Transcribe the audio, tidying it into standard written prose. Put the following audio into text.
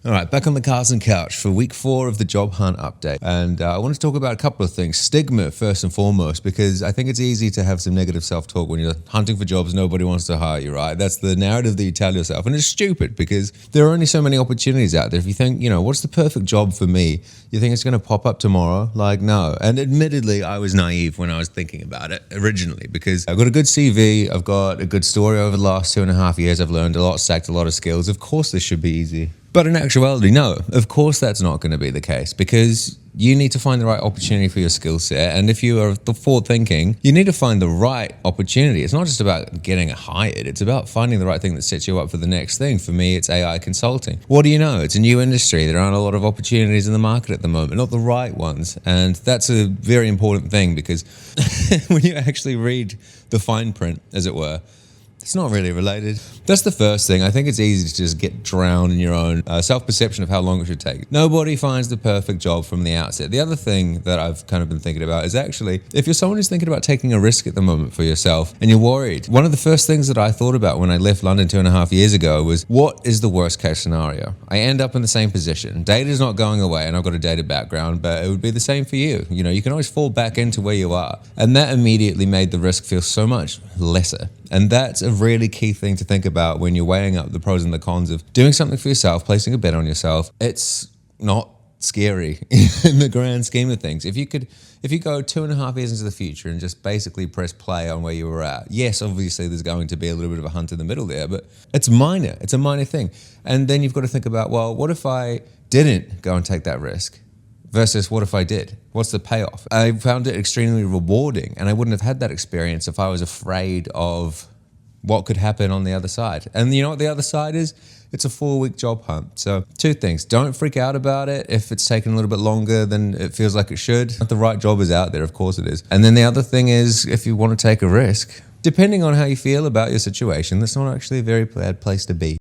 All right, back on the Carson couch for week 4 of the job hunt update. And I want to talk about a couple of things. Stigma, first and foremost, because I think it's easy to have some negative self-talk when you're hunting for jobs, nobody wants to hire you, right? That's the narrative that you tell yourself. And it's stupid because there are only so many opportunities out there. If you think, what's the perfect job for me? You think it's going to pop up tomorrow? Like, no. And admittedly, I was naive when I was thinking about it originally because I've got a good CV. I've got a good story over the last 2.5 years. I've learned a lot, stacked a lot of skills. Of course, this should be easy. But in actuality, no, of course that's not going to be the case because you need to find the right opportunity for your skill set. And if you are forward thinking, you need to find the right opportunity. It's not just about getting hired. It's about finding the right thing that sets you up for the next thing. For me, it's AI consulting. What do you know? It's a new industry. There aren't a lot of opportunities in the market at the moment, not the right ones. And that's a very important thing because when you actually read the fine print, as it were, it's not really related. That's the first thing. I think it's easy to just get drowned in your own self-perception of how long it should take. Nobody finds the perfect job from the outset. The other thing that I've kind of been thinking about is actually, if you're someone who's thinking about taking a risk at the moment for yourself and you're worried, one of the first things that I thought about when I left London 2.5 years ago was, what is the worst case scenario? I end up in the same position. Data's not going away and I've got a data background, but it would be the same for you. You can always fall back into where you are. And that immediately made the risk feel so much lesser. And that's a really key thing to think about when you're weighing up the pros and the cons of doing something for yourself, placing a bet on yourself. It's not scary in the grand scheme of things. If you go 2.5 years into the future and just basically press play on where you were at, yes, obviously there's going to be a little bit of a hunt in the middle there, but it's minor. It's a minor thing. And then you've got to think about, well, what if I didn't go and take that risk? Versus what if I did? What's the payoff? I found it extremely rewarding, and I wouldn't have had that experience if I was afraid of what could happen on the other side. And you know what the other side is? It's a 4-week job hunt. So 2 things. Don't freak out about it if it's taken a little bit longer than it feels like it should. The right job is out there, of course it is. And then the other thing is, if you want to take a risk, depending on how you feel about your situation, that's not actually a very bad place to be.